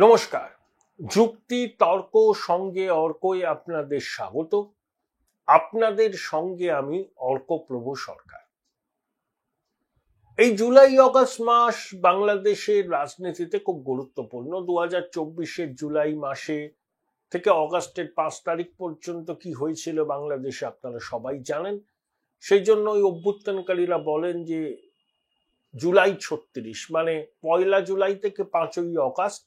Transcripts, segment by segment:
নমস্কার। যুক্তি তর্ক সঙ্গে অর্কই আপনাদের স্বাগত। আপনাদের সঙ্গে আমি অর্কপ্রভু সরকার। এই জুলাই অগাস্ট মাস বাংলাদেশের রাজনীতিতে খুব গুরুত্বপূর্ণ। 2024-এর জুলাই মাসে থেকে অগাস্টের 5 তারিখ পর্যন্ত কি হয়েছিল বাংলাদেশে আপনারা সবাই জানেন। সেই জন্য ওই অভ্যুত্থানকারীরা বলেন যে জুলাই 36, মানে 1 জুলাই থেকে 5 অগাস্ট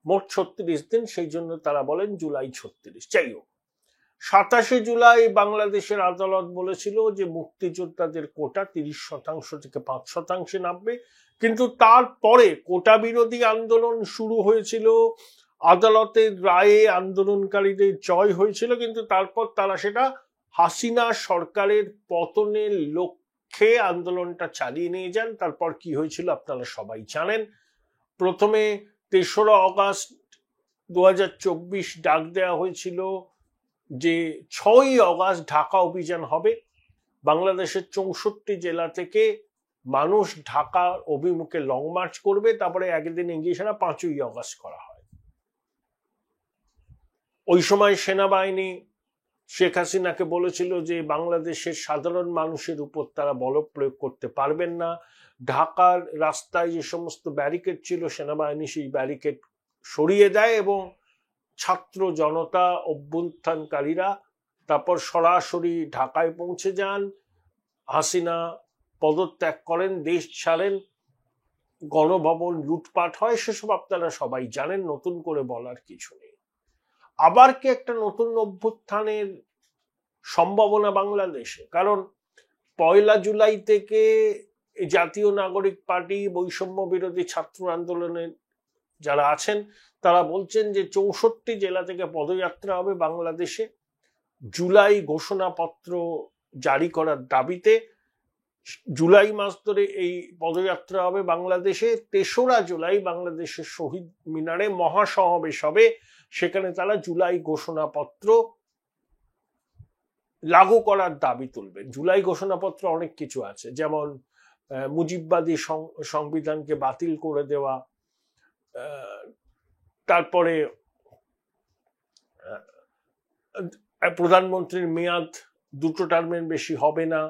মোট 36 দিন, সেই জন্য তারা বলেন জুলাই 36। যাই হোক, 27 জুলাই বাংলাদেশের আদালত বলেছিল যে মুক্তিযোদ্ধাদের কোটা 30% থেকে 5% নামবে, কিন্তু তারপরে কোটা বিরোধী আন্দোলন শুরু হয়েছিল, আদালতের রায়ে আন্দোলনকারীদের জয় হয়েছিল, কিন্তু তারপর তারা সেটা হাসিনা সরকারের পতনের লক্ষ্যে আন্দোলনটা চালিয়ে নিয়ে যান। তারপর কি হয়েছিল আপনারা সবাই জানেন। প্রথমে 3রা অগাস্ট 2024 ডাক দেওয়া হয়েছিল যে 6ই অগাস্ট ঢাকা অভিযান হবে। বাংলাদেশের 64 জেলা থেকে মানুষ ঢাকার অভিমুখে লং মার্চ করবে। তারপরে একদিন এগিয়ে সেটা 5ই অগাস্ট করা হয়। ওই সময় সেনাবাহিনী শেখ হাসিনাকে বলেছিল যে বাংলাদেশের সাধারণ মানুষের উপর তারা বল প্রয়োগ করতে পারবেন না। ঢাকার রাস্তায় যে সমস্ত ব্যারিকেড ছিল সেনাবাহিনী সেই ব্যারিকেড সরিয়ে দেয় এবং ছাত্র জনতা অভ্যুত্থানকারীরা তারপর সরাসরি ঢাকায় পৌঁছে যান। হাসিনা পদত্যাগ করেন, দেশ ছাড়েন, গণভবন লুটপাট হয়, সেসব আপনারা সবাই জানেন, নতুন করে বলার কিছু নেই। আবার কি একটা নতুন অভ্যুত্থানের সম্ভাবনা বাংলাদেশে? কারণ 1 জুলাই থেকে জাতীয় নাগরিক পার্টি, বৈষম্য বিরোধী ছাত্র আন্দোলনের যারা আছেন তারা বলছেন যে 64 জেলা থেকে পদযাত্রা হবে বাংলাদেশে জুলাই ঘোষণাপত্র জারি করার দাবিতে। জুলাই মাস ধরে এই পদযাত্রা হবে বাংলাদেশে। 3রা জুলাই বাংলাদেশের শহীদ মিনারে মহাসমাবেশ হবে, সেখানে তারা জুলাই ঘোষণাপত্র লাগু করার দাবি তুলবেন। জুলাই ঘোষণাপত্র অনেক কিছু আছে, যেমন মুজিববাদী সংবিধানকে বাতিল করে দেওয়া, তারপরে প্রধানমন্ত্রীর মেয়াদ 2 টার্মের বেশি হবে না,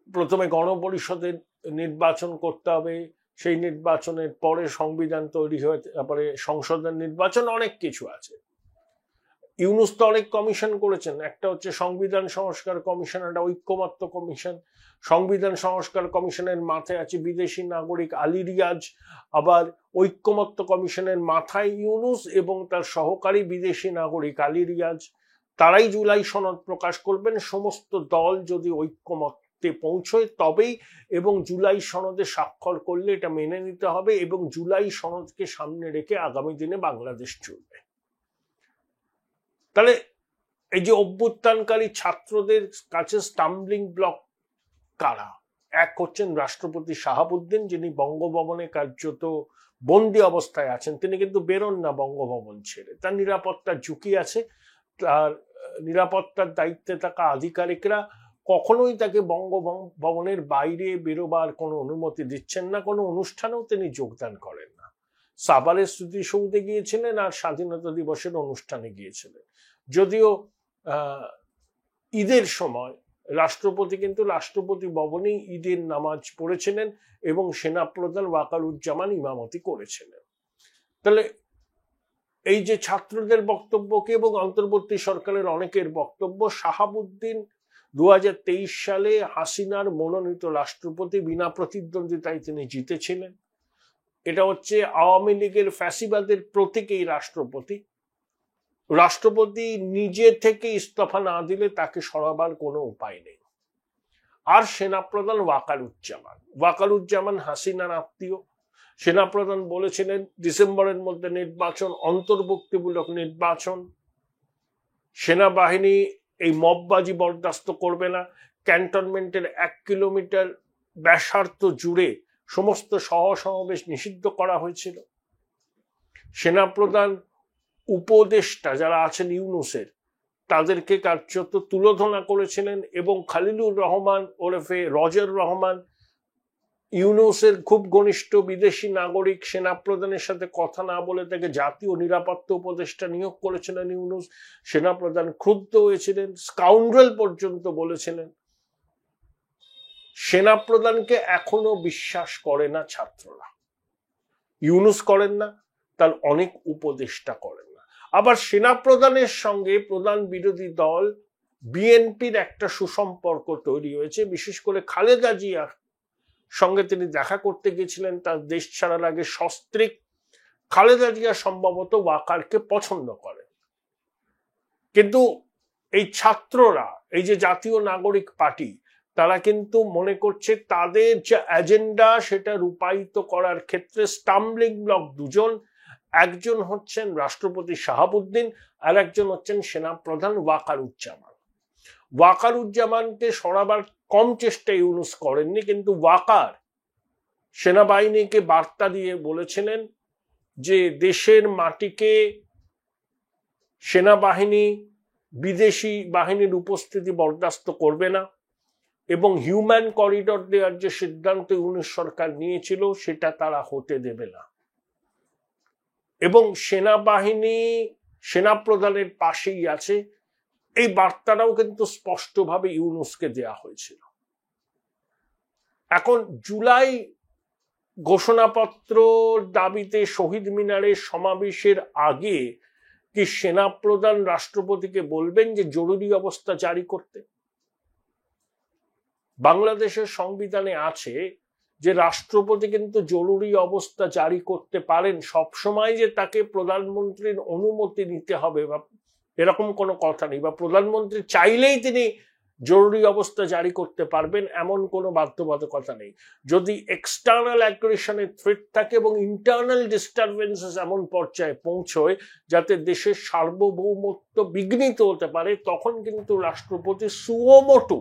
প্রথমে গণপরিষদের নির্বাচন করতে হবে, সেই নির্বাচনের পরে সংবিধান তৈরি হয়ে তারপরে সংসদের নির্বাচন, অনেক কিছু আছে। ইউনূস তো অনেক কমিশন করেছেন, একটা হচ্ছে সংবিধান সংস্কার কমিশন, একটা ঐক্যমত্য কমিশন। সংবিধান সংস্কার কমিশনের মাথায় আছে বিদেশি নাগরিক আলী রিয়াজ, আবার ঐক্যমত্য কমিশনের মাথায় ইউনূস এবং তার সহকারী বিদেশি নাগরিক আলী রিয়াজ। তারাই জুলাই সনদ প্রকাশ করবেন। সমস্ত দল যদি ঐক্যমত্যে পৌঁছয় তবেই, এবং জুলাই সনদে স্বাক্ষর করলে এটা মেনে নিতে হবে, এবং জুলাই সনদকে সামনে রেখে আগামী দিনে বাংলাদেশ চলবে। তাহলে এই যে অভ্যুত্থানকারী ছাত্রদের কাছে স্টাম্বলিং ব্লক কারা? এক হচ্ছেন রাষ্ট্রপতি শাহাবুদ্দিন, যিনি বঙ্গভবনে কার্যত বন্দি অবস্থায় আছেন। তিনি কিন্তু বেরোন না বঙ্গভবন ছেড়ে, তার নিরাপত্তার ঝুঁকি আছে। তার নিরাপত্তার দায়িত্বে থাকা আধিকারিকরা কখনোই তাকে বঙ্গভবনের বাইরে বেরোবার কোনো অনুমতি দিচ্ছেন না। কোনো অনুষ্ঠানেও তিনি যোগদান করেন না। সাভারের স্মৃতিসৌধে গিয়েছিলেন আর স্বাধীনতা দিবসের অনুষ্ঠানে গিয়েছিলেন। যদিও ঈদের সময় রাষ্ট্রপতি কিন্তু রাষ্ট্রপতি ভবনেই ঈদের নামাজ পড়েছিলেন এবং সেনাপ্রধান ওয়াকারুজ্জামান ইমামতি করেছিলেন। তাহলে এই যে ছাত্রদের বক্তব্যকে এবং অন্তর্বর্তী সরকারের অনেকের বক্তব্য, শাহাবুদ্দিন 2023 সালে হাসিনার মনোনীত রাষ্ট্রপতি, বিনা প্রতিদ্বন্দ্বিতায় তিনি জিতেছিলেন। এটা হচ্ছে আওয়ামী লীগের ফ্যাসিবাদের প্রতীক এই রাষ্ট্রপতি। রাষ্ট্রপতি নিজে থেকে ইস্তফা না দিলে তাকে সরাবার কোনো উপায় নেই। আর সেনাপ্রধান ওয়াকারুজ্জামান হাসিনার আত্মীয়। সেনাপ্রধান বলেছিলেন ডিসেম্বরের মধ্যে নির্বাচন, অন্তর্ভুক্তিমূলক নির্বাচন। সেনাবাহিনী এই মববাজি বরদাস্ত করবে না। ক্যান্টনমেন্টের 1 কিলোমিটার ব্যাসার্ধ জুড়ে সমস্ত সমাবেশ নিষিদ্ধ করা হয়েছিল। সেনাপ্রধান উপদেষ্টা যারা আছেন ইউনূসের, তাদেরকে কার্যত তুলোধনা করেছিলেন, এবং খালিলুর রহমান ওরফে রজার রহমান ইউনূসের খুব ঘনিষ্ঠ বিদেশি নাগরিক সেনাপ্রধানের সাথে কথা না বলে তাকে জাতীয় নিরাপত্তা উপদেষ্টা নিয়োগ করেছিলেন ইউনূস। সেনাপ্রধান ক্রুদ্ধ হয়েছিলেন, স্কাউন্ড্রেল পর্যন্ত বলেছিলেন। সেনাপ্রধানকে এখনো বিশ্বাস করে না ছাত্ররা। ইউনূস করেন না, তার অনেক উপদেষ্টা করেন না। আবার সেনাপ্রধানের সঙ্গে প্রধান বিরোধী দল বিএনপির একটা সুসম্পর্ক তৈরি হয়েছে, বিশেষ করে খালেদা জিয়ার সঙ্গে তিনি দেখা করতে গেছিলেন তার দেশ ছাড়ার আগে সস্ত্রীক। খালেদা জিয়া সম্ভবত ওয়াকারকে পছন্দ করেন, কিন্তু এই ছাত্ররা, এই যে জাতীয় নাগরিক পার্টি, তারা কিন্তু মনে করছে তাদের যে এজেন্ডা সেটা রূপায়িত করার ক্ষেত্রে স্টাম্বলিং ব্লক দুজন, একজন হচ্ছেন রাষ্ট্রপতি শাহাবুদ্দিন আর একজন হচ্ছেন সেনাপ্রধান ওয়াকারুজ্জামান। ওয়াকারুজ্জামানকে সরাবার কম চেষ্টা ইউনূস করেননি, কিন্তু ওয়াকার সেনাবাহিনীকে বার্তা দিয়ে বলেছিলেন যে দেশের মাটিকে সেনাবাহিনী বিদেশি বাহিনীর উপস্থিতি বরদাস্ত করবে না, এবং হিউম্যান করিডর দেওয়ার যে সিদ্ধান্ত ইউনূস সরকার নিয়েছিল সেটা তারা হতে দেবে না, এবং সেনাবাহিনী সেনাপ্রধানের পাশেই আছে। এই বার্তাটাও কিন্তু স্পষ্টভাবে ইউনূসকে দেয়া হয়েছিল। এখন জুলাই ঘোষণাপত্র দাবিতে শহীদ মিনারের সমাবেশের আগে কি সেনাপ্রধান রাষ্ট্রপতিকে বলবেন যে জরুরি অবস্থা জারি করতে? বাংলাদেশের সংবিধানে আছে যে রাষ্ট্রপতি কিন্তু জরুরি অবস্থা জারি করতে পারেন, সবসময় যে তাকে প্রধানমন্ত্রীর অনুমতি নিতে হবে বা এরকম কোনো কথা নেই, বা প্রধানমন্ত্রী চাইলেই তিনি জরুরি অবস্থা জারি করতে পারবেন এমন কোনো বাধ্যবাধকতা নেই। যদি এক্সটার্নাল অ্যাগ্রেশনের থ্রেট থাকে এবং ইন্টারনাল ডিস্টারবেন্সেস এমন পর্যায়ে পৌঁছয় যাতে দেশের সার্বভৌমত্ব বিঘ্নিত হতে পারে, তখন কিন্তু রাষ্ট্রপতি সুমোটো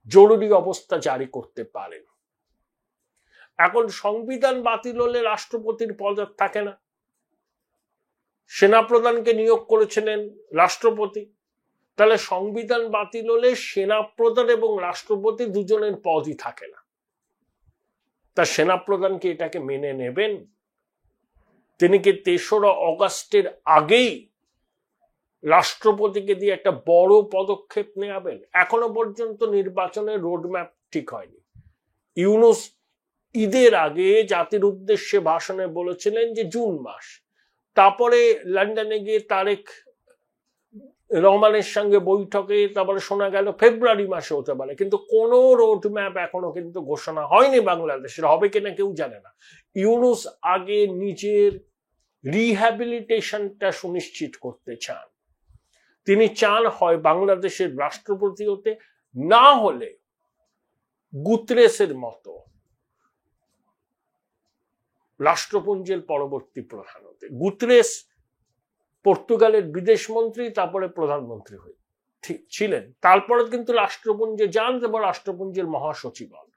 জরুরি অবস্থা জারি করতে পারেন। এখন সংবিধান বাতিল হলে রাষ্ট্রপতির পদ থাকে না, সেনাপ্রধানকে নিয়োগ করেছিলেন রাষ্ট্রপতি, তাহলে সংবিধান বাতিল হলে সেনাপ্রধান এবং রাষ্ট্রপতি দুজনের পদই থাকে না। তা সেনাপ্রধান কি এটাকে মেনে নেবেন? তিনি কি ৩রা অগাস্টের আগেই রাষ্ট্রপতিকে দিয়ে একটা বড় পদক্ষেপ নেওয়াবেন? এখনো পর্যন্ত নির্বাচনের রোডম্যাপ ঠিক হয়নি। ইউনূস ঈদের আগে জাতির উদ্দেশ্যে ভাষণে বলেছিলেন যে জুন মাস, তারপরে লন্ডনে গিয়ে তারেক রহমানের সঙ্গে বৈঠকে তারপরে শোনা গেল ফেব্রুয়ারি মাসে হতে পারে, কিন্তু কোনো রোডম্যাপ এখনো কিন্তু ঘোষণা হয়নি বাংলাদেশের, হবে কিনা কেউ জানে না। ইউনূস আগে নিজের রিহ্যাবিলিটেশনটা সুনিশ্চিত করতে চান। তিনি চান হয় বাংলাদেশের রাষ্ট্রপতি হতে, না হলে গুতরেসের মতো রাষ্ট্রপুঞ্জের পরবর্তী প্রধান হতে। গুতরেস পর্তুগালের বিদেশ মন্ত্রী, তারপরে প্রধানমন্ত্রী হয়ে ছিলেন, তারপরে কিন্তু রাষ্ট্রপুঞ্জে যান এবং রাষ্ট্রপুঞ্জের মহাসচিব হন।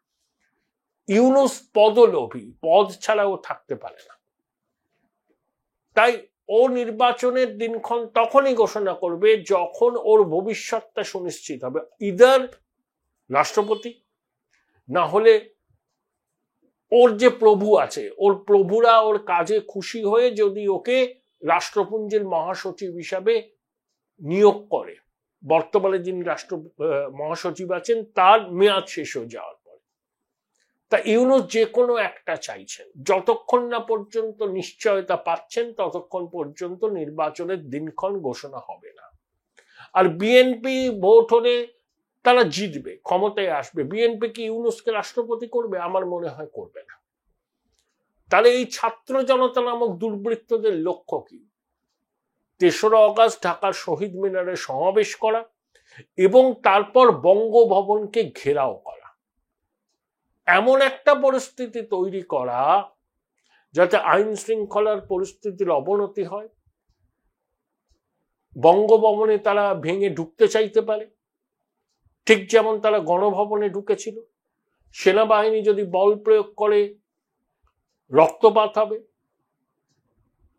ইউনূস পদলোভী, পদ ছাড়া ও থাকতে পারে না। তাই ও নির্বাচনের দিনক্ষণ তখনই ঘোষণা করবে যখন ওর ভবিষ্যৎটা সুনিশ্চিত হবে, ইদার রাষ্ট্রপতি, না হলে ওর যে প্রভু আছে, ওর প্রভুরা ওর কাজে খুশি হয়ে যদি ওকে রাষ্ট্রপুঞ্জের মহাসচিব হিসাবে নিয়োগ করে। বর্তমানে যিনি রাষ্ট্র মহাসচিব আছেন তার মেয়াদ শেষ হয়ে যাওয়ার পর। তা ইউনূস যে কোনো একটা চাইছেন, যতক্ষণ না পর্যন্ত নিশ্চয়তা পাচ্ছেন ততক্ষণ পর্যন্ত নির্বাচনের দিনক্ষণ ঘোষণা হবে না। আর বিএনপি ভোট হলে তারা জিতবে, ক্ষমতায় আসবে, বিএনপি কি ইউনূসকে রাষ্ট্রপতি করবে? আমার মনে হয় করবে না। তাহলে এই ছাত্র জনতা নামক দুর্বৃত্তদের লক্ষ্য কি? ৩রা অগাস্ট ঢাকার শহীদ মিনারে সমাবেশ করা এবং তারপর বঙ্গভবনকে ঘেরাও করা, এমন একটা পরিস্থিতি তৈরি করা যাতে আইন শৃঙ্খলার পরিস্থিতির অবনতি হয়, বঙ্গভবনে তারা ভেঙে ঢুকতে চাইতে পারে, ঠিক যেমন তারা গণভবনে ঢুকেছিল। সেনাবাহিনী যদি বল প্রয়োগ করে রক্তপাত হবে।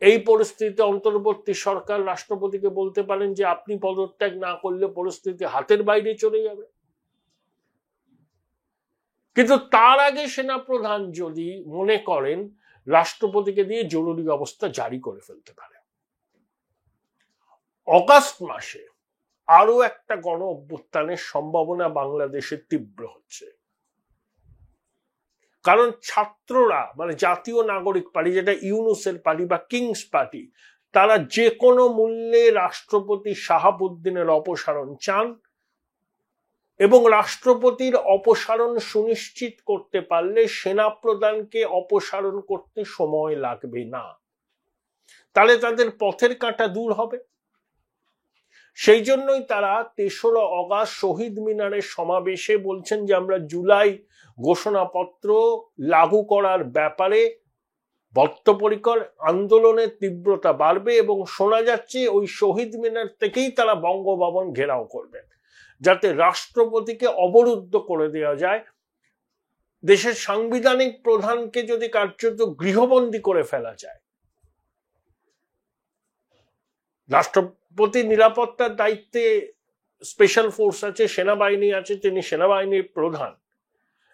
এই পরিস্থিতিতে অন্তর্বর্তী সরকার রাষ্ট্রপতিকে বলতে পারেন যে আপনি পদত্যাগ না করলে পরিস্থিতি হাতের বাইরে চলে যাবে। কিন্তু তার আগে সেনাপ্রধান যদি মনে করেন রাষ্ট্রপতিকে দিয়ে জরুরি অবস্থা জারি করে ফেলতে পারে। অগাস্ট মাসে আরো একটা গণ অভ্যুত্থানের সম্ভাবনা বাংলাদেশে তীব্র হচ্ছে, কারণ ছাত্ররা মানে জাতীয় নাগরিক পার্টি, যেটা ইউনূসের পার্টি বা কিংস পার্টি, তারা যে কোনো মূল্যে রাষ্ট্রপতি শাহাবুদ্দিনের অপসারণ চান এবং রাষ্ট্রপতির অপসারণ সুনিশ্চিত করতে পারলে সেনাপ্রধানকে অপসারণ করতে সময় লাগবে না, তাহলে তাদের পথের কাঁটা দূর হবে। সেই জন্যই তারা ৩রা অগাস্ট শহীদ মিনারের সমাবেশে বলছেন যে আমরা জুলাই ঘোষণাপত্র লাগু করার ব্যাপারে বদ্ধপরিকর, আন্দোলনের তীব্রতা বাড়বে এবং শোনা যাচ্ছে ওই শহীদ মিনার থেকেই তারা বঙ্গভবন ঘেরাও করবেন, যাতে রাষ্ট্রপতিকে অবরুদ্ধ করে দেওয়া যায়। দেশের সাংবিধানিক প্রধানকে যদি কার্যত গৃহবন্দী করে ফেলা যায়, রাষ্ট্রপতি নিরাপত্তার দায়িত্বে স্পেশাল ফোর্স আছে, সেনাবাহিনী আছে, তিনি সেনাবাহিনীর প্রধান,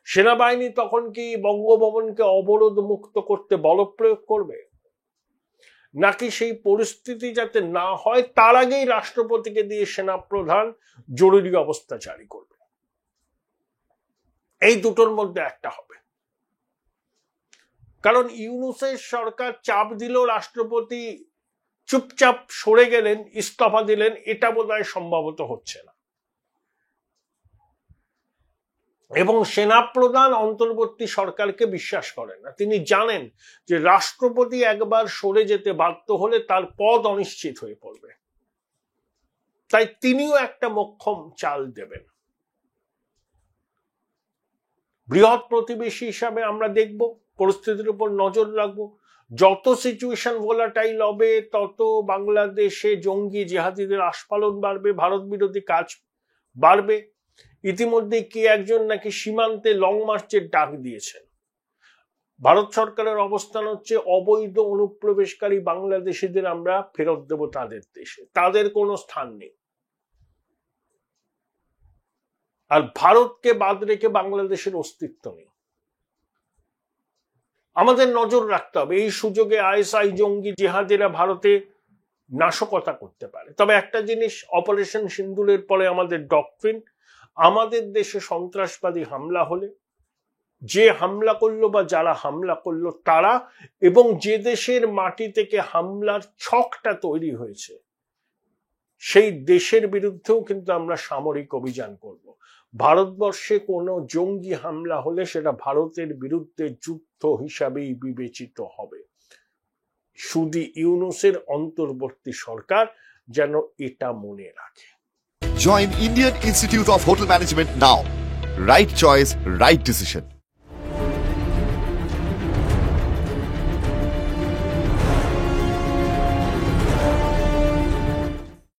সেনাবাহিনী তখন কি বঙ্গভবনকে অবরোধ মুক্ত করতে বলপ্রয়োগ করবে, নাকি সেই পরিস্থিতি যাতে না হয় তার আগেই রাষ্ট্রপতিকে দিয়ে সেনাপ্রধান জরুরি অবস্থা জারি করবে? এই দুটোর মধ্যে একটা হবে। কারণ ইউনূসের সরকার চাপ দিল, রাষ্ট্রপতি চুপচাপ সরে গেলেন, ইস্তফা দিলেন, এটা বোধহয় সম্ভবত হচ্ছে না। এবং সেনাপ্রধান অন্তর্বর্তী সরকারকে বিশ্বাস করেন না। তিনি জানেন যে রাষ্ট্রপতি একবার সরে যেতে বাধ্য হলে তার পদ অনিশ্চিত হয়ে পড়বে, তাই তিনিও একটা মোক্ষম চাল দেবেন। বৃহৎ প্রতিবেশী হিসাবে আমরা দেখব, পরিস্থিতির উপর নজর রাখবো। যত সিচুয়েশন ভোলাটাইল হবে তত বাংলাদেশে জঙ্গি জিহাদিদের আস্ফালন বাড়বে, ভারত বিরোধী কাজ বাড়বে। ইতিমধ্যে কে একজন নাকি সীমান্তে লং মার্চের ডাক দিয়েছেন। ভারত সরকারের অবস্থান হচ্ছে অবৈধ অনুপ্রবেশকারী বাংলাদেশিদের আমরা ফেরত দেব তাদের দেশে, তাদের কোনো স্থান নেই। আর ভারতকে বাদ রেখে বাংলাদেশের অস্তিত্ব নেই। আমাদের নজর রাখতে হবে, এই সুযোগে আইএসআই জঙ্গি জিহাদিরা ভারতে নাশকতা করতে পারে। তবে একটা জিনিস, অপারেশন সিন্দুরের পরে আমাদের ডক্ট্রিন, আমাদের দেশে সন্ত্রাসবাদী হামলা হলে যে হামলা করলো বা যারা হামলা করলো তারা, এবং যে দেশের মাটি থেকে হামলার ছকটা তৈরি হয়েছে সেই দেশের বিরুদ্ধেও কিন্তু আমরা সামরিক অভিযান করব। ভারতবর্ষে কোনো জঙ্গি হামলা হলে সেটা ভারতের বিরুদ্ধে যুদ্ধ হিসাবেই বিবেচিত হবে। শুধু ইউনূসের অন্তর্বর্তী সরকার যেন এটা মনে রাখে। Join Indian Institute of Hotel Management now. Right choice, right decision.